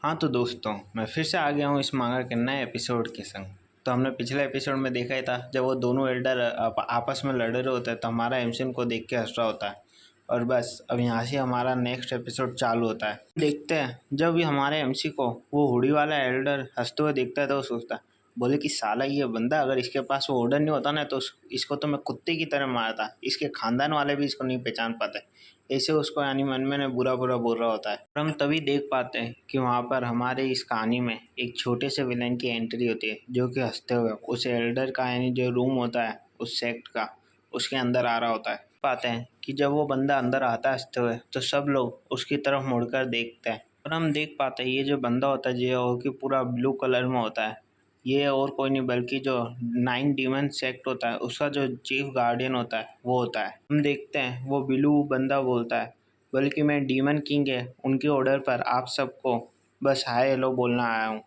हाँ तो दोस्तों, मैं फिर से आ गया हूँ इस मांगा के नए एपिसोड के संग। तो हमने पिछले एपिसोड में देखा ही था, जब वो दोनों एल्डर आपस में लड़ रहे होते हैं तो हमारा एमसी उनको देख के हंस रहा होता है। और बस अब यहाँ से हमारा नेक्स्ट एपिसोड चालू होता है। देखते हैं, जब भी हमारे एमसी को वो हुडी वाला एल्डर हंसते हुए देखता है तो वो सोचता है, बोले कि साला ये बंदा, अगर इसके पास वो ऑर्डर नहीं होता ना तो इसको तो मैं कुत्ते की तरह मारता, इसके खानदान वाले भी इसको नहीं पहचान पाते। ऐसे उसको यानी मन में बुरा बुरा बोल रहा होता है। और हम तभी देख पाते हैं कि वहाँ पर हमारे इस कहानी में एक छोटे से विलेन की एंट्री होती है, जो कि हंसते हुए उस एल्डर का यानी जो रूम होता है उस सेक्ट का, उसके अंदर आ रहा होता है। पाते हैं कि जब वो बंदा अंदर आता है हंसते हुए तो सब लोग उसकी तरफ मुड़कर देखते हैं। और हम देख पाते हैं ये जो बंदा होता है जो कि पूरा ब्लू कलर में होता है, ये और कोई नहीं बल्कि जो 9 डीमन सेक्ट होता है उसका जो चीफ गार्डियन होता है वो होता है। हम देखते हैं वो ब्लू बंदा बोलता है, बल्कि मैं डीमन किंग है, उनके ऑर्डर पर आप सबको बस हाय हेलो बोलना आया हूँ।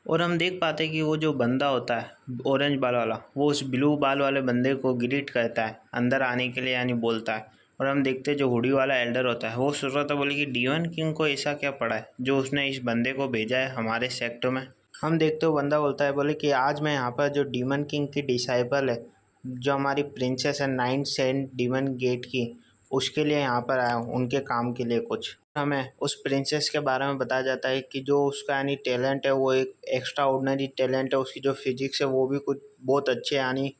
और हम देख पाते हैं कि वो जो बंदा होता है ऑरेंज बाल वाला, वो उस ब्लू बाल वाले बंदे को ग्रीट करता है अंदर आने के लिए यानी बोलता है। और हम देखते हैं जो हुडी वाला एल्डर होता है वो सोच रहा था, बोले कि डीमन किंग को ऐसा क्या पड़ा है जो उसने इस बंदे को भेजा है हमारे सेक्टर में। हम देखते हो बंदा बोलता है, बोले कि आज मैं यहाँ पर जो डीमन किंग की डिसाइपल है, जो हमारी प्रिंसेस है 9 सेंट डीमन गेट की, उसके लिए यहाँ पर आया हूँ, उनके काम के लिए कुछ। हमें उस प्रिंसेस के बारे में बताया जाता है कि जो उसका यानी टैलेंट है वो एक एक्स्ट्रा ऑर्डिनरी टैलेंट है, उसकी जो फिजिक्स है वो भी कुछ बहुत अच्छी है, यानी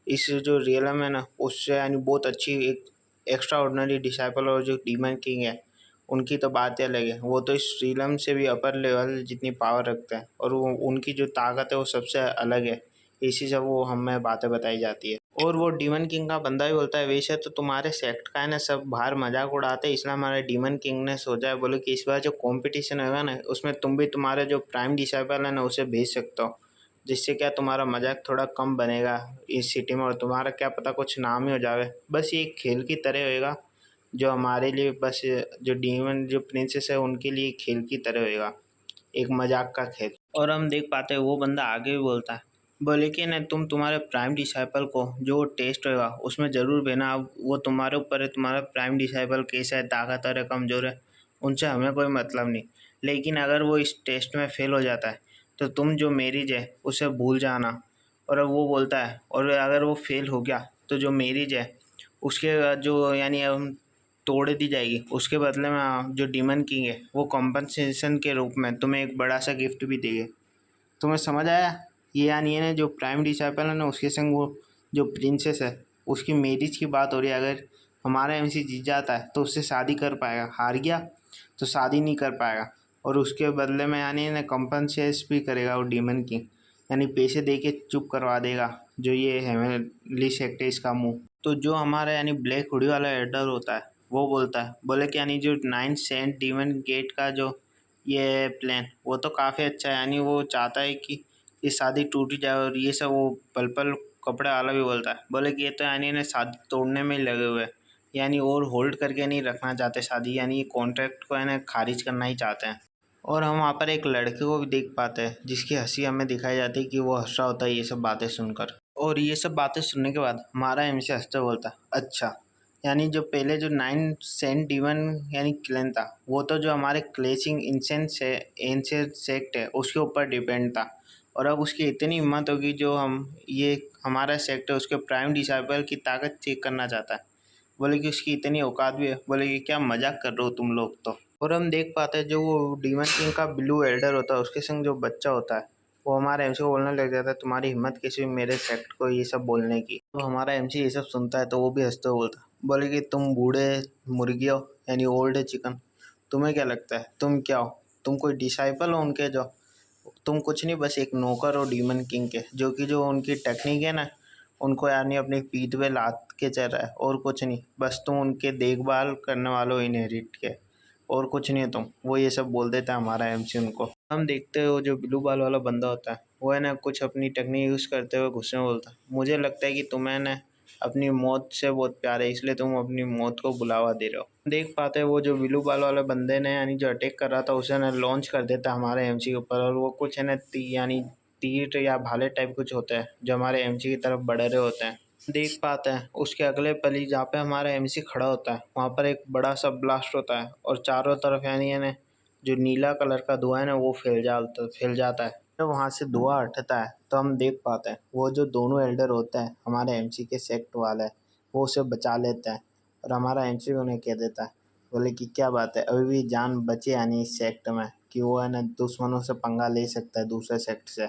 इस जो रियलम है ना उससे यानी बहुत अच्छी एक एक्स्ट्रा ऑर्डिनरी डिसाइपल। और जो डीमन किंग है उनकी तो बात ही अलग है, वो तो इस रियलम से भी अपर लेवल जितनी पावर रखते हैं और वो उनकी जो ताकत है वो सबसे अलग है। इसी से वो हमें बातें बताई जाती है। और वो डीमन किंग का बंदा भी बोलता है, वैसे तो तुम्हारे सेक्ट का है ना सब बाहर मजाक उड़ाते हैं, इसलिए हमारे डीमन किंग ने सोचा है, बोले कि इस बार जो कंपटीशन होगा ना उसमें तुम भी तुम्हारे जो प्राइम डिसाइपल है ना उसे भेज सकते हो, जिससे क्या तुम्हारा मजाक थोड़ा कम बनेगा इस सिटी में, और तुम्हारा क्या पता कुछ नाम ही हो जाए। बस ये एक खेल की तरह होएगा, जो हमारे लिए बस जो डीमन जो प्रिंसेस है उनके लिए खेल की तरह होएगा, एक मजाक का खेल। और हम देख पाते हैं वो बंदा आगे भी बोलता है, बोले कि नहीं तुम तुम्हारे प्राइम डिसाइपल को जो टेस्ट होगा उसमें ज़रूर भेजना, अब वो तुम्हारे ऊपर है, तुम्हारा प्राइम डिसाइपल कैसा है, ताकतवर है कमज़ोर है, उनसे हमें कोई मतलब नहीं। लेकिन अगर वो इस टेस्ट में फेल हो जाता है तो तुम जो मेरिज है उसे भूल जाना। और अब वो बोलता है, और अगर वो फेल हो गया तो जो मेरिज है उसके जो यानी हम तोड़ दी जाएगी, उसके बदले में जो डीमन किंग है वो कॉम्पनसेशन के रूप में तुम्हें एक बड़ा सा गिफ्ट भी देंगे। तुम्हें समझ आया? ये यानी है ना जो प्राइम डिसाइपल है ना उसके संग वो जो प्रिंसेस है उसकी मैरिज की बात हो रही है। अगर हमारा एमसी जीत जाता है तो उससे शादी कर पाएगा, हार गया तो शादी नहीं कर पाएगा। और उसके बदले में यानी है ना कंपनसेस भी करेगा वो डीमन किंग, यानी पैसे दे के चुप करवा देगा जो ये हेवनली सेक्ट है इसका मुँह। तो जो हमारा यानी ब्लैक हुडी वाला एडर होता है वो बोलता है, बोले कि यानी जो 9 सेंट डीमन गेट का जो ये प्लान वो तो काफ़ी अच्छा है, यानी वो चाहता है कि ये शादी टूट ही जाए। और ये सब वो पल पल कपड़े वाला भी बोलता है, बोले कि ये तो यानी इन्हें शादी तोड़ने में ही लगे हुए हैं, यानी और होल्ड करके नहीं रखना चाहते शादी, यानी ये कॉन्ट्रैक्ट को है खारिज करना ही चाहते हैं। और हम वहाँ पर एक लड़के को भी देख पाते हैं जिसकी हंसी हमें दिखाई जाती है कि वो हंस रहा होता है ये सब बातें सुनकर। और ये सब बातें सुनने के बाद हमारा एमसी हंसते बोलता है, अच्छा यानी जो पहले जो 9 सेंट डीमन यानी क्लैन था वो तो जो हमारे क्लेचिंग इंसेंस है एंशिएंट सेक्ट है उसके ऊपर डिपेंड था, और अब उसकी इतनी हिम्मत होगी जो हम ये हमारा सेक्ट है उसके प्राइम डिसाइपल की ताकत चेक करना चाहता है। बोले कि उसकी इतनी औकात भी है, बोले कि क्या मजाक कर रहे हो तुम लोग तो। और हम देख पाते हैं जो वो डीमन किंग का ब्लू एल्डर होता है उसके संग जो बच्चा होता है वो हमारा एमसी को बोलने लग जाता है, तुम्हारी हिम्मत कैसी हुई मेरे सेक्ट को ये सब बोलने की। तो हमारा एमसी ये सब सुनता है तो वो भी हंसते हुए बोलता है, बोले कि तुम बूढ़े मुर्गी हो यानी ओल्ड चिकन, तुम्हें क्या लगता है तुम क्या हो, तुम कोई डिसाइपल हो उनके? जो तुम कुछ नहीं, बस एक नौकर हो डीमन किंग के, जो कि जो उनकी टेक्निक है ना उनको यानी अपनी पीठ पे लाद के चल रहा है और कुछ नहीं, बस तुम उनके देखभाल करने वाले हो इनहेरिट के, और कुछ नहीं है तुम। वो ये सब बोल देता है हमारा एमसी उनको। हम देखते हो जो ब्लू बाल वाला बंदा होता है वो है ना कुछ अपनी टेक्निक यूज़ करते हुए गुस्से में बोलता है, मुझे लगता है कि तुम्हें ना अपनी मौत से बहुत प्यार है इसलिए तुम अपनी मौत को बुलावा दे रहे हो। देख पाते हैं वो जो ब्लू बाल वाले बंदे ने यानी जो अटैक कर रहा था उसे ना लॉन्च कर देता है हमारे एमसी के ऊपर, और वो कुछ है ना यानी तीर या भाले टाइप कुछ होते हैं जो हमारे एमसी की तरफ बढ़ रहे होते हैं। देख पाते हैं उसके अगले पल ही जहाँ पे हमारा एमसी खड़ा होता है वहाँ पर एक बड़ा सा ब्लास्ट होता है और चारों तरफ यानी जो नीला कलर का धुआं है ना वो फैल जाता है। जब वहाँ से धुआं हटता है तो हम देख पाते हैं वो जो दोनों एल्डर होते हैं हमारे एमसी के सेक्ट वाले, वो उसे बचा लेते हैं और हमारा एमसी उन्हें कह देता है, बोले कि क्या बात है, अभी भी जान बचे यानी इस सेक्ट में, कि वो है ना दुश्मनों से पंगा ले सकता है दूसरे सेक्ट से।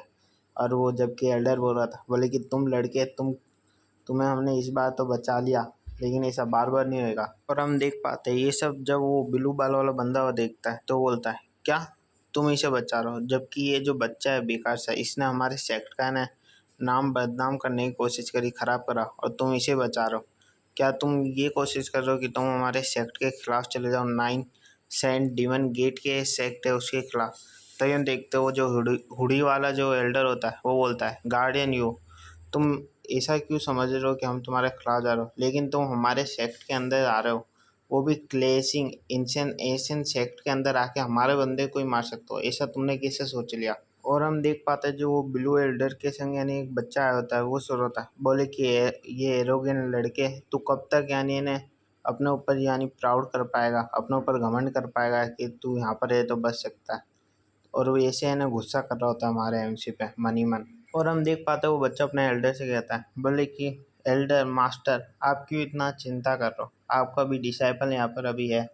और वो जबकि एल्डर बोल रहा था, बोले कि तुम लड़के तुम्हें हमने इस बार तो बचा लिया, लेकिन ऐसा बार बार नहीं होगा। और हम देख पाते हैं ये सब जब वो ब्लू बाल वाला बंदा वो देखता है तो बोलता है, क्या तुम इसे बचा रहे हो, जबकि ये जो बच्चा है बेकार सा, इसने हमारे सेक्ट का ना नाम बदनाम करने की कोशिश करी, खराब करा, और तुम इसे बचा रहे हो। क्या तुम ये कोशिश कर रहे हो कि तुम हमारे सेक्ट के खिलाफ चले जाओ, 9 सेंट डिमन गेट के सेक्ट है उसके खिलाफ। तभी हम देखते हो जो हुडी वाला जो एल्डर होता है वो बोलता है, गार्डियन यू, तुम ऐसा क्यों समझ रहे हो कि हम तुम्हारे खिलाफ जा रहे हो, लेकिन तुम हमारे सेक्ट के अंदर आ रहे हो, वो भी क्लेसिंग एशियन सेक्ट के अंदर आके हमारे बंदे को ही मार सकते हो, ऐसा तुमने कैसे सोच लिया। और हम देख पाते हैं जो वो ब्लू एल्डर के संग यानी एक बच्चा आया होता है वो सो रहा था, बोले कि ये एरोगेंट लड़के तू कब तक यानी इन्हें अपने ऊपर यानी प्राउड कर पाएगा, अपने ऊपर घमंड कर पाएगा कि तू यहाँ पर है तो बच सकता है। और वो ऐसे है ना गुस्सा कर रहा होता है हमारे एमसी पे मन ही मन। और हम देख पाते हैं वो बच्चा अपने एल्डर से कहता है, बोले कि एल्डर मास्टर आप क्यों इतना चिंता कर रहे हो, आपका भी डिसाइपल यहाँ पर अभी है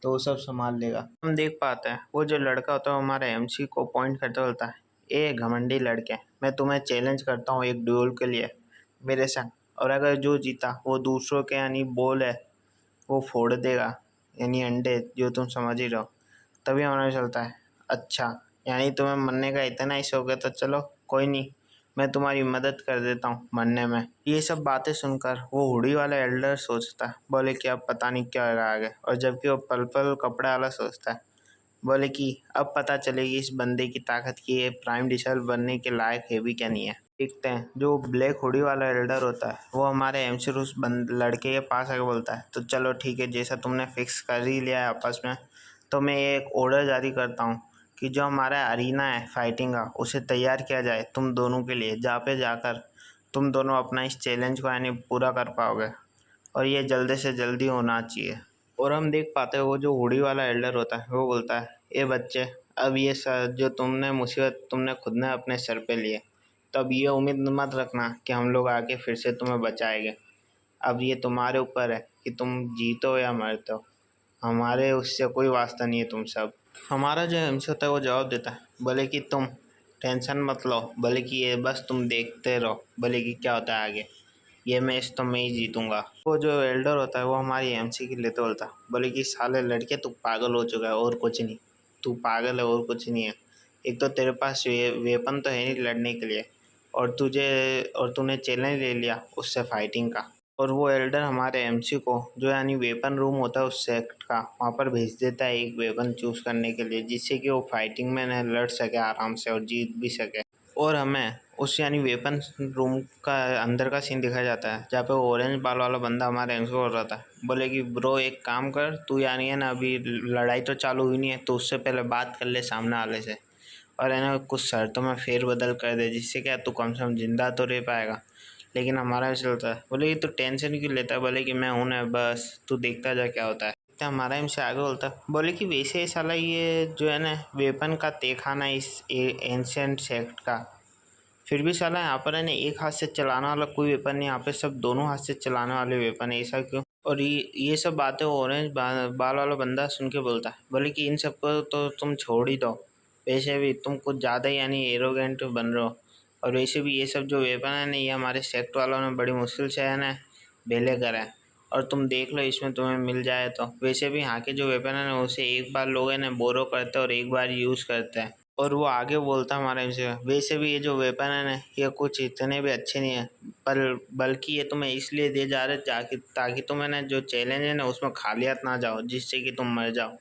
तो वो सब संभाल लेगा। हम देख पाते हैं वो जो लड़का होता है हमारे एमसी को पॉइंट करते बोलता है, ए घमंडी लड़के, मैं तुम्हें चैलेंज करता हूँ एक ड्यूल के लिए मेरे संग, और अगर जो जीता वो दूसरों के यानी बॉल है वो फोड़ देगा, यानी अंडे जो तुम समझ ही रहो। तभी हमारा चलता है, अच्छा यानी तुम्हें मरने का इतना ही शौक है तो चलो कोई नहीं, मैं तुम्हारी मदद कर देता हूँ मरने में। ये सब बातें सुनकर वो हुडी वाला एल्डर सोचता है, बोले कि अब पता नहीं क्या होगा आगे, और जबकि वो पल पल कपड़े वाला सोचता है, बोले कि अब पता चलेगी इस बंदे की ताकत की ये प्राइम डिसाइपल बनने के लायक है भी क्या नहीं है। देखते हैं जो ब्लैक हुडी वाला एल्डर होता है वो हमारे एमसी उस लड़के के पास आके बोलता है, तो चलो ठीक है, जैसा तुमने फिक्स कर ही लिया है आपस में, तो मैं एक ऑर्डर जारी करता हूँ कि जो हमारा अरीना है फाइटिंग का उसे तैयार किया जाए तुम दोनों के लिए, जहाँ पे जाकर तुम दोनों अपना इस चैलेंज को यानी पूरा कर पाओगे, और ये जल्दी से जल्दी होना चाहिए। और हम देख पाते हैं वो जो हुडी वाला एल्डर होता है वो बोलता है, ए बच्चे, अब ये सर जो तुमने मुसीबत तुमने खुद ने अपने सर पे लिए, तो अब ये उम्मीद मत रखना कि हम लोग आके फिर से तुम्हें बचाएंगे। अब ये तुम्हारे ऊपर है कि तुम जीतो या मरते हो, हमारे उससे कोई वास्ता नहीं है तुम सब। हमारा जो एमसी होता है वो जवाब देता है, बोले कि तुम टेंशन मत लो, बोले कि ये बस तुम देखते रहो, बोले कि क्या होता है आगे, ये मैच तो मैं ही जीतूंगा। वो जो एल्डर होता है वो हमारी एमसी के लिए तो बोलता है, बोले कि साले लड़के तू पागल हो चुका है और कुछ नहीं, तू पागल है और कुछ नहीं है, एक तो तेरे पास वेपन तो है नहीं लड़ने के लिए, और तूने चैलेंज ले लिया उससे फाइटिंग का। और वो एल्डर हमारे एमसी को जो यानी वेपन रूम होता है उस सेक्ट का वहाँ पर भेज देता है एक वेपन चूज़ करने के लिए, जिससे कि वो फाइटिंग में न लड़ सके आराम से और जीत भी सके। और हमें उस यानी वेपन रूम का अंदर का सीन दिखाया जाता है जहाँ पे वो ऑरेंज बाल वाला बंदा हमारे एमसी को बोल रहा था, बोले कि ब्रो एक काम कर, तू यानी है ना अभी लड़ाई तो चालू हुई नहीं है तो उससे पहले बात कर ले सामने वाले से, और है ना कुछ शर्तों में फेरबदल कर दे, जिससे क्या तू कम से कम जिंदा तो रह पाएगा। लेकिन हमारा ऐसा चलता है, बोले कि तू टेंशन क्यों लेता है, बोले कि मैं हूं ना, बस तू देखता जा क्या होता है। तो हमारा इनसे आगे बोलता है, बोले कि वैसे साला ये जो है ना वेपन का तहखाना इस एंशिएंट सेक्ट का, फिर भी साला यहाँ पर है ना एक हाथ से चलाने वाला कोई वेपन नहीं, यहाँ पे सब दोनों हाथ से चलाने वाले वेपन है, ऐसा क्यों। और ये सब बातें ऑरेंज बाल वाला बंदा सुन के बोलता है, बोले कि इन सबको तो तुम छोड़ ही दो, वैसे भी तुम कुछ ज़्यादा ही यानी एरोगेंट बन रहे हो, और वैसे भी ये सब जो वेपन है ना ये हमारे सेक्ट वालों ने बड़ी मुश्किल से है ना बेले करा है, और तुम देख लो इसमें तुम्हें मिल जाए तो। वैसे भी यहाँ के जो वेपन है ना उसे एक बार लोग है ना बोरो करते हैं और एक बार यूज़ करते हैं। और वो आगे बोलता हमारे इनसे, वैसे भी ये जो वेपन है ना ये कुछ इतने भी अच्छे नहीं है, पर बल्कि ये तुम्हें इसलिए दे जा रहे ताकि तुम है ना जो चैलेंज है ना उसमें खाली हाथ ना जाओ, जिससे कि तुम मर जाओ,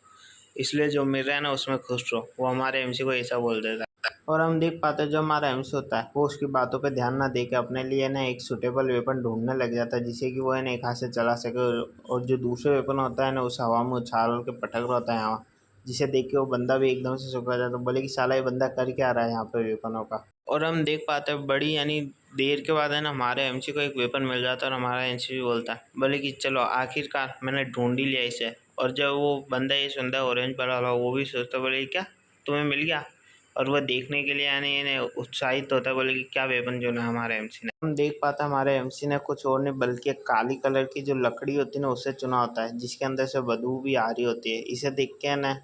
इसलिए जो मिल रहा है ना उसमें खुश रहो। वो हमारे एमसी को ऐसा बोल देता है। और हम देख पाते हैं जो हमारा एमसी होता है वो उसकी बातों पे ध्यान ना देके अपने लिए ना एक सुटेबल वेपन ढूंढने लग जाता है, जिससे कि वो है ना एक हाथ से चला सके, और जो दूसरे वेपन होता है ना उस हवा में उछाल के पटक रहा होता है यहाँ जिसे देख के वो बंदा भी एकदम से चौंक जाता, बोले कि साला ये बंदा कर क्या रहा है यहाँ पे वेपनों का। और हम देख पाते हैं बड़ी यानी देर के बाद है ना हमारे एमसी को एक वेपन मिल जाता है और हमारा एमसी भी बोलता है बोले कि चलो आखिरकार मैंने ढूंढ ही लिया इसे। और जब वो बंदा ये सुनता है ऑरेंज वाला वो भी सोचता है बोले क्या तुम्हें मिल गया। और वह देखने के लिए यानी इन्हें उत्साहित होता है बोले कि क्या वेपन चुना है हमारे एमसी ने। हम देख पाते हैं हमारे एमसी ने कुछ और नहीं बल्कि एक काली कलर की जो लकड़ी होती है ना उससे चुना होता है, जिसके अंदर से बदबू भी आ रही होती है। इसे देख के ना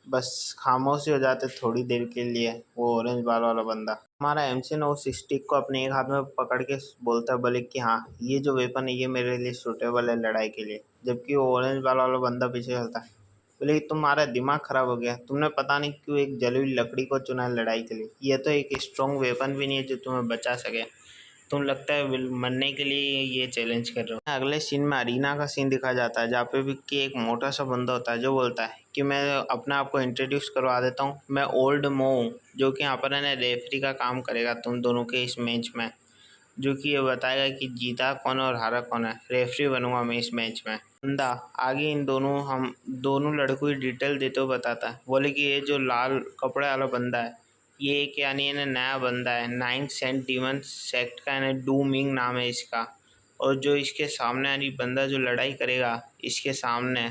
बस खामोश ही हो जाते थोड़ी देर के लिए वो ऑरेंज बाल वाला बंदा। हमारा एमसी ना उस स्टिक को अपने एक हाथ में पकड़ के बोलता है बोले कि हाँ ये जो वेपन है ये मेरे लिए सूटेबल है लड़ाई के लिए। जबकि वो ऑरेंज बाल वाला बंदा पीछे चलता है बोले कि तुम्हारा दिमाग खराब हो गया, तुमने पता नहीं क्यों एक जली हुई लकड़ी को चुना है लड़ाई के लिए। ये तो एक स्ट्रॉन्ग वेपन भी नहीं है जो तुम्हें बचा सके। तुम लगता है मरने के लिए ये चैलेंज कर रहे हो। अगले सीन में अरीना का सीन दिखाया जाता है जहाँ पे भी कि एक मोटा सा बंदा होता है जो बोलता है कि मैं अपने आप को इंट्रोड्यूस करवा देता हूँ, मैं ओल्ड मो हूँ जो कि यहाँ पर है ना रेफरी का काम करेगा तुम दोनों के इस मैच में, जो कि ये बताएगा कि जीता कौन है और हारा कौन है। रेफरी बनूंगा मैं इस मैच में। बंदा आगे इन दोनों लड़कों की डिटेल देते हुए बताता है बोले कि ये जो लाल कपड़े वाला बंदा है ये एक यानी है ना नया बंदा है 9 सेंट डीमन सेक्ट का है डू मिंग नाम है इसका। और जो इसके सामने यानी बंदा जो लड़ाई करेगा इसके सामने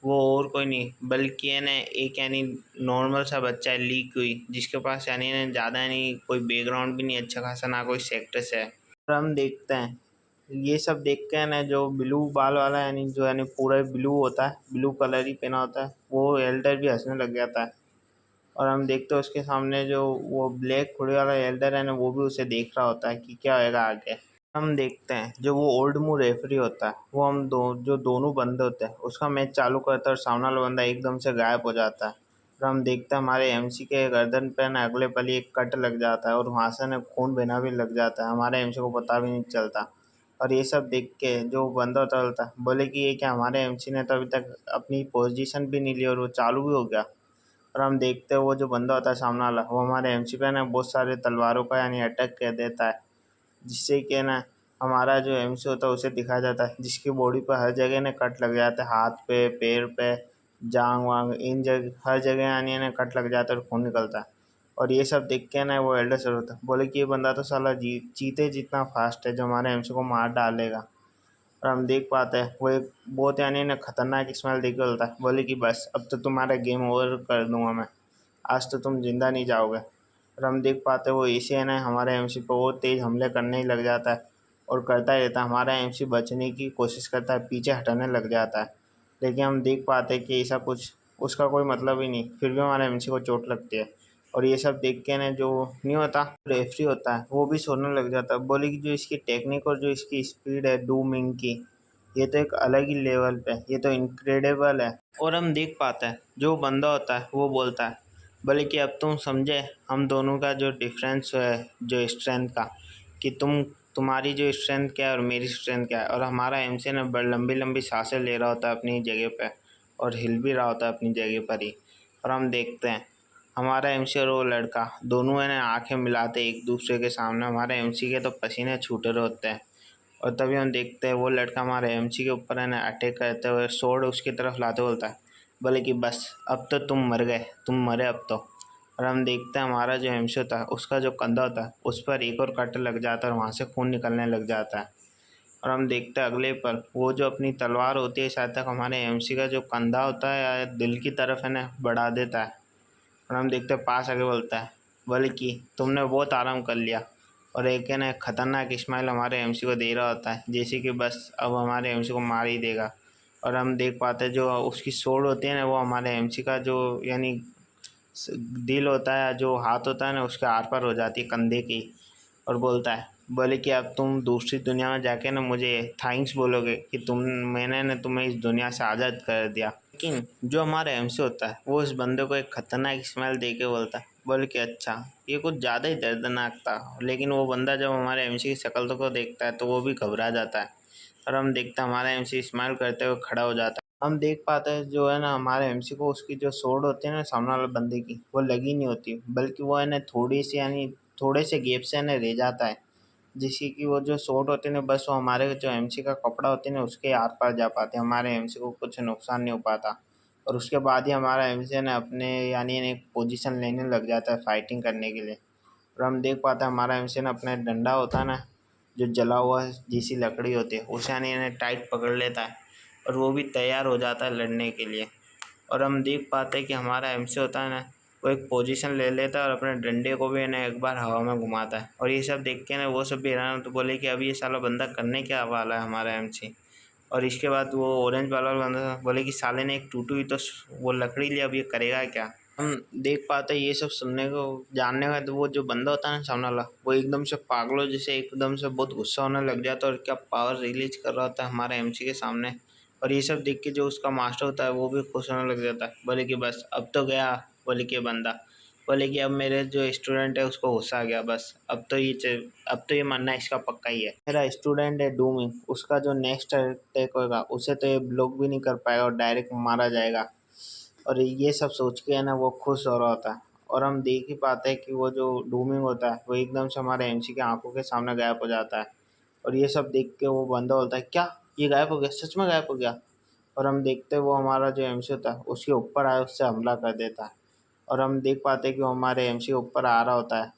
वो और कोई नहीं बल्कि है ना एक यानी नॉर्मल सा बच्चा है लीक हुई जिसके पास यानी ना ज़्यादा यानी कोई बैकग्राउंड भी नहीं अच्छा खासा ना कोई सेक्टस है। और हम देखते हैं ये सब देख के ना जो ब्लू बाल वाला यानी जो यानी पूरा ब्लू होता है ब्लू कलर ही पहना होता है वो एल्डर भी हंसने लग जाता है। और हम देखते हैं उसके सामने जो वो ब्लैक हुडी वाला एल्डर है ना वो भी उसे देख रहा होता है कि क्या होएगा आगे। हम देखते हैं जो वो ओल्ड मू रेफरी होता है वो जो दोनों बंदे होते हैं उसका मैच चालू करता है और सामने वाला बंदा एकदम से गायब हो जाता है। और हम देखते हैं हमारे एमसी के गर्दन पे ना अगले पल ही एक कट लग जाता है और वहाँ से ना खून बहना भी लग जाता है, हमारे एमसी को पता भी नहीं चलता। और ये सब देख के जो बंदा होता है बोले कि ये क्या हमारे एमसी ने तो अभी तक अपनी पोजीशन भी नहीं ली और वो चालू भी हो गया। और हम देखते हैं वो जो बंदा होता है सामने वाला वो हमारे एमसी पे ना बहुत सारे तलवारों का यानी अटैक कर देता है, जिससे कि ना हमारा जो एमसी होता है उसे दिखाया जाता है जिसकी बॉडी पर हर जगह ना कट लग जाता है, हाथ पे पैर पे जांग वांग इन जगह हर जगह यानी ना कट लग जाता है और खून निकलता है। और ये सब देख के ना वो एल्डर सर होता है बोले कि ये बंदा तो साला चीते जितना फास्ट है जो हमारे एमसी को मार डालेगा। और हम देख पाते हैं वो एक बहुत यानी ना खतरनाक स्मेल देख के बोलता है बोले कि बस अब तो तुम्हारा गेम ओवर कर दूंगा मैं, आज तो तुम जिंदा नहीं जाओगे। और हम देख पाते हैं वो इसे है ना हमारे एमसी पर बहुत तेज़ हमले करने ही लग जाता है और करता ही रहता है। हमारा एमसी बचने की कोशिश करता है, पीछे हटाने लग जाता है, लेकिन हम देख पाते हैं कि ऐसा कुछ उसका कोई मतलब ही नहीं, फिर भी हमारे एमसी को चोट लगती है। और ये सब देख के ना जो नहीं होता रेफरी होता है वो भी सोचने लग जाता है बोले कि जो इसकी टेक्निक और जो इसकी स्पीड है डू मिंग की ये तो एक अलग ही लेवल पे, ये तो इनक्रेडिबल है। और हम देख पाते हैं जो बंदा होता है वो बोलता है बोले कि अब तुम समझे हम दोनों का जो डिफरेंस है जो स्ट्रेंथ का, कि तुम्हारी जो स्ट्रेंथ क्या है और मेरी स्ट्रेंथ क्या है। और हमारा एमसी ने बड़ी लंबी लंबी सांसें ले रहा होता है अपनी जगह पे और हिल भी रहा होता है अपनी जगह पर ही। और हम देखते हैं हमारा एमसी और वो लड़का दोनों है ना आंखें मिलाते एक दूसरे के सामने, हमारे एमसी के तो पसीने छूटे रहे होते हैं। और तभी हम देखते हैं वो लड़का हमारे एमसी के ऊपर है ना अटैक करते हुए स्वॉर्ड उसकी तरफ लाते बोलता है बोले कि बस अब तो तुम मर गए, तुम मरे अब तो। और हम देखते हैं हमारा जो एमसी होता है उसका जो कंधा होता है उस पर एक और कट लग जाता है और वहाँ से खून निकलने लग जाता है। और हम देखते हैं अगले पल वो जो अपनी तलवार होती है शायद तक हमारे एमसी का जो कंधा होता है या दिल की तरफ है ना बढ़ा देता है। और हम देखते हैं पास आके बोलता है बोले कि तुमने बहुत आराम कर लिया। और एक है ना खतरनाक स्माइल हमारे एमसी को दे रहा होता है जैसे कि बस अब हमारे एमसी को मार ही देगा। और हम देख पाते हैं जो उसकी सोड होती है ना वो हमारे एमसी का जो यानी दिल होता है जो हाथ होता है ना उसके आर पार हो जाती है कंधे की। और बोलता है बोले कि अब तुम दूसरी दुनिया में जाके ना मुझे थैंक्स बोलोगे कि मैंने ना तुम्हें इस दुनिया से आज़ाद कर दिया। लेकिन जो हमारा एमसी होता है वो उस बंदे को एक खतरनाक स्मेल दे के बोलता है बोले कि अच्छा ये कुछ ज़्यादा ही दर्दनाक था। लेकिन वो बंदा जब हमारे एमसी की शक्ल को देखता है तो वो भी घबरा जाता है। और हम देखते हैं हमारा एमसी स्माइल करते हुए खड़ा हो जाता है। हम देख पाते हैं जो है ना हमारे एमसी को उसकी जो सोड होती है ना सामने वाले बंदे की वो लगी नहीं होती बल्कि वो है ना थोड़ी सी यानी थोड़े से गैप से ना रह जाता है, जिसकी कि वो जो शॉट होते हैं ना बस वो हमारे जो एमसी का कपड़ा होते हैं ना उसके आर पार जा पाते हैं, हमारे एमसी को कुछ नुकसान नहीं हो पाता। और उसके बाद ही हमारा एमसी ने अपने यानी एक पोजीशन लेने लग जाता है फाइटिंग करने के लिए। और हम देख पाते हैं हमारा एमसी ने अपना डंडा होता है ना, जो जला हुआ जैसी लकड़ी होती है, उसे यानी इन्हें टाइट पकड़ लेता है और वो भी तैयार हो जाता है लड़ने के लिए। और हम देख पाते हैं कि हमारा एमसी होता है ना, वो एक पोजीशन ले लेता है और अपने डंडे को भी इन्हें एक बार हवा में घुमाता है। और ये सब देख के ना वो सब भी हैरान तो बोले कि अब ये साला बंदा करने क्या वाला है हमारा एमसी। और इसके बाद वो ऑरेंज वाला बंदा बोले कि साले ने एक टूटी हुई तो वो लकड़ी लिया, अब ये करेगा क्या। हम देख पाते हैं ये सब सुनने को जानने का, तो वो जो बंदा होता है ना सामने वाला, वो एकदम से पागलों जैसे एकदम से बहुत गुस्सा होने लग जाता है और क्या पावर रिलीज कर रहा होता है हमारे एमसी के सामने। और ये सब देख के जो उसका मास्टर होता है वो भी खुश होने लग जाता है, बोले कि बस अब तो गया। बोले कि बंदा बोले कि अब मेरे जो स्टूडेंट है उसको गुस्सा आ गया, बस अब तो ये मानना इसका पक्का ही है। मेरा स्टूडेंट है डूमिंग, उसका जो नेक्स्ट अटैक होगा उसे तो ये ब्लॉक भी नहीं कर पाएगा और डायरेक्ट मारा जाएगा। और ये सब सोच के है ना वो खुश हो रहा होता है। और हम देख ही पाते हैं कि वो जो डूमिंग होता है वो एकदम से हमारे एमसी के आंखों के सामने गायब हो जाता है। और ये सब देख के वो बंदा बोलता है क्या ये गायब हो गया, सच में गायब हो गया। और हम देखते हैं वो हमारा जो एमसी होता है उसके ऊपर आए उससे हमला कर देता है। और हम देख पाते हैं कि वो हमारे एमसी के ऊपर आ रहा होता है।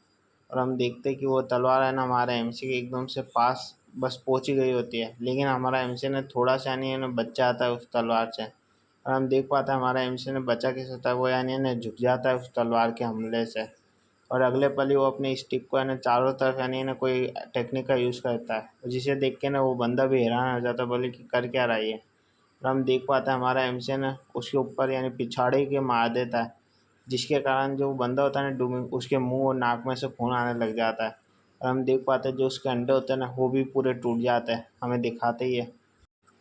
और हम देखते हैं कि वो तलवार है ना हमारे एमसी के एकदम से पास बस पहुंच ही गई होती है, लेकिन हमारा एमसी ने थोड़ा सा नहीं है ना बच जाता है उस तलवार से। और हम देख पाते हैं हमारा एमसी ने बचा कैसे होता है, वो यानी ना झुक जाता है उस तलवार के हमले से। और अगले पल ही वो अपनी स्टिक को है ना चारों तरफ यानी ना कोई टेक्निक का यूज़ करता है, जिसे देख के ना वो बंदा भी हैरान हो जाता है, बोले कि कर क्या रहा है ये। और हम देख पाते हैं हमारा एमसी ना उसके ऊपर यानी पिछाड़े के मार देता है, जिसके कारण जो बंदा होता है ना डूमिंग, उसके मुंह और नाक में से खून आने लग जाता है। और हम देख पाते हैं जो उसके अंडे होते हैं ना वो भी पूरे टूट जाते हैं, हमें दिखाते ही है।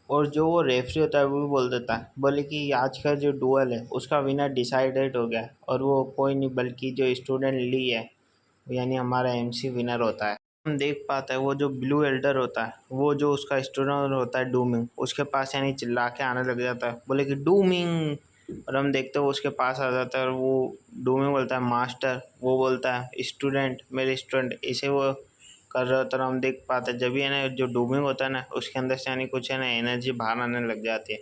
और जो वो रेफरी होता है वो भी बोल देता है, बोले कि आज का जो डुअल है उसका विनर डिसाइडेड हो गया है और वो कोई नहीं बल्कि जो स्टूडेंट ली है यानी हमारा एमसी विनर होता है। हम देख पाते हैं वो जो ब्लू एल्डर होता है वो जो उसका स्टूडेंट होता है डूमिंग, उसके पास यानी चिल्ला के आने लग जाता है, बोले कि डूमिंग। और हम देखते हैं वो उसके पास आ जाता है और वो डूमिंग बोलता है मास्टर, वो बोलता है स्टूडेंट, मेरे स्टूडेंट, इसे वो कर रहे होते हैं। हम देख पाते हैं जब भी है ना जो डूमिंग होता है ना उसके अंदर से यानी कुछ है ना एनर्जी बाहर आने लग जाती है,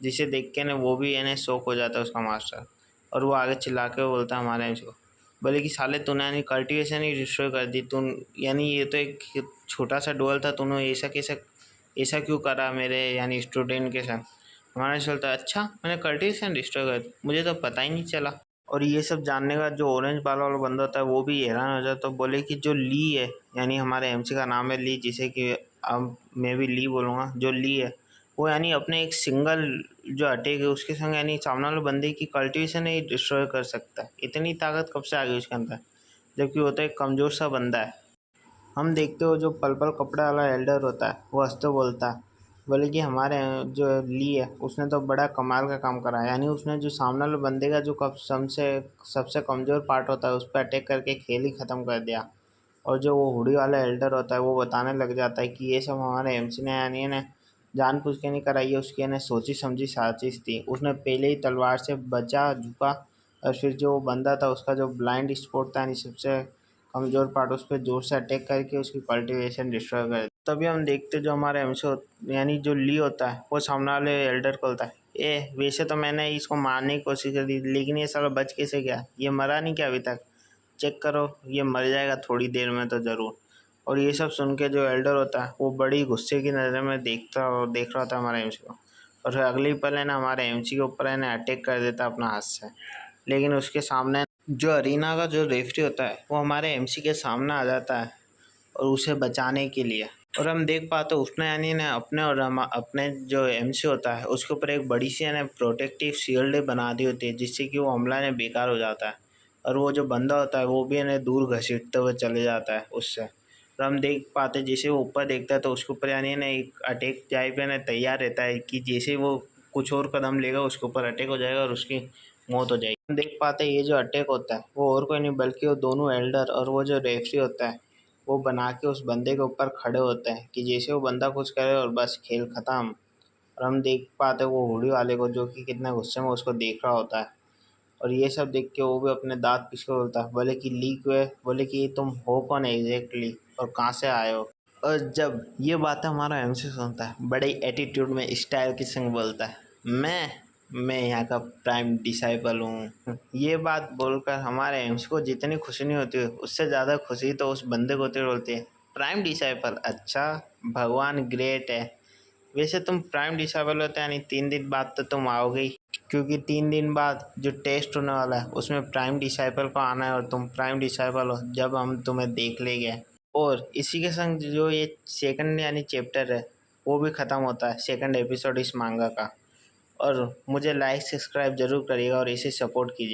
जिसे देख के ना वो भी है ना शौक हो जाता है उसका मास्टर। और वो आगे चिल्ला के बोलता है हमारे एमसी को, बोले कि साले तूने यानी कल्टीवेशन ही डिस्ट्रॉय कर दी, तू यानी ये तो एक छोटा सा डुअल था, तूने ऐसा क्यों करा मेरे यानी स्टूडेंट के साथ। हमारा चलता है अच्छा मैंने कल्टीवेशन डिस्ट्रॉय कर दी, मुझे तो पता ही नहीं चला। और ये सब जानने का जो ऑरेंज बाल वाला बंदा होता है वो भी हैरान हो जाता है, तो बोले कि जो ली है यानी हमारे एमसी का नाम है ली, जिसे कि अब मैं भी ली बोलूँगा, जो ली है वो यानी अपने एक सिंगल जो अटैक है उसके संग यानी सामने वाले बंदे की कल्टीवेशन ही डिस्ट्रॉय कर सकता है। इतनी ताकत कब से आ गई उसके अंदर, जबकि वो तो एक कमज़ोर सा बंदा है। हम देखते हो जो पल कपड़े वाला एल्डर होता है वो हंसते बोलता है, बोले कि हमारे जो ली है उसने तो बड़ा कमाल का काम करा है, यानी उसने जो सामने वाले बंदे का जो कब सबसे कमज़ोर पार्ट होता है उस पर अटैक करके खेल ही ख़त्म कर दिया। और जो वो हुडी वाला एल्डर होता है वो बताने लग जाता है कि ये सब हमारे एमसी ने यानी ने जानबूझ के नहीं कराई है, उसकी ने सोची समझी साजिश थी। उसने पहले ही तलवार से बचा झुका और फिर जो बंदा था उसका जो ब्लाइंड स्पॉट था यानी सबसे कमज़ोर पार्ट उस पर जोर से अटैक करके उसकी कल्टीवेशन डिस्ट्रॉय कर दिया। तभी हम देखते जो हमारे एमसी यानी जो ली होता है वो सामने वाले एल्डर को बोलता है, वैसे तो मैंने इसको मारने की कोशिश कर दी लेकिन ये साला बच कैसे गया, ये मरा नहीं क्या अभी तक, चेक करो ये मर जाएगा थोड़ी देर में तो ज़रूर। और ये सब सुन के जो एल्डर होता है वो बड़ी गुस्से की नज़र में देख रहा होता है हमारे एमसी को। और फिर अगले ही पल है ना हमारे एमसी के ऊपर है ना अटैक कर देता है अपना हाथ से। लेकिन उसके सामने जो अरीना का जो रेफरी होता है वो हमारे एमसी के सामने आ जाता है और उसे बचाने के लिए। और हम देख पाते उसने यानी ना अपने और अपने जो एमसी होता है उसके ऊपर एक बड़ी सी है ना प्रोटेक्टिव शील्ड बना दी होती है, जिससे कि वो हमला ने बेकार हो जाता है। और वो जो बंदा होता है वो भी है ना दूर घसीटते हुए चले जाता है उससे। और हम देख पाते जैसे वो ऊपर देखता है तो उसके ऊपर यानी ना एक अटैक टाइप है ना तैयार रहता है कि जैसे वो कुछ और कदम लेगा उसके ऊपर अटैक हो जाएगा और उसकी मौत हो जाएगी। हम देख पाते ये जो अटैक होता है वो और कोई नहीं बल्कि वो दोनों एल्डर और वो जो रेफरी होता है वो बना के उस बंदे के ऊपर खड़े होते हैं कि जैसे वो बंदा कुछ करे और बस खेल ख़त्म। और हम देख पाते वो हुडी वाले को जो कि कितने गुस्से में उसको देख रहा होता है। और ये सब देख के वो भी अपने दांत पीस के बोलता है, बोले कि लीक हुए, बोले कि तुम हो कौन एग्जैक्टली और कहाँ से आए हो। और जब ये बात हमारा एमसी सुनता है बड़े एटीट्यूड में स्टाइल के संग बोलता है, मैं यहाँ का प्राइम डिसाइपल हूँ। ये बात बोलकर हमारे एम्स को जितनी खुशी नहीं होती उससे ज़्यादा खुशी तो उस बंदे को होती है। प्राइम डिसाइपल, अच्छा भगवान ग्रेट है। वैसे तुम प्राइम डिसाइबल होते यानी 3 दिन बाद तो तुम आओगे ही, क्योंकि 3 दिन बाद जो टेस्ट होने वाला है उसमें प्राइम डिसाइपल को आना है और तुम प्राइम डिसाइपल हो जब हम तुम्हें देख लेंगे। और इसी के संग जो ये सेकंड यानी चैप्टर है वो भी ख़त्म होता है, सेकंड एपिसोड इस मांगा का। और मुझे लाइक सब्सक्राइब जरूर करिएगा और इसे सपोर्ट कीजिए।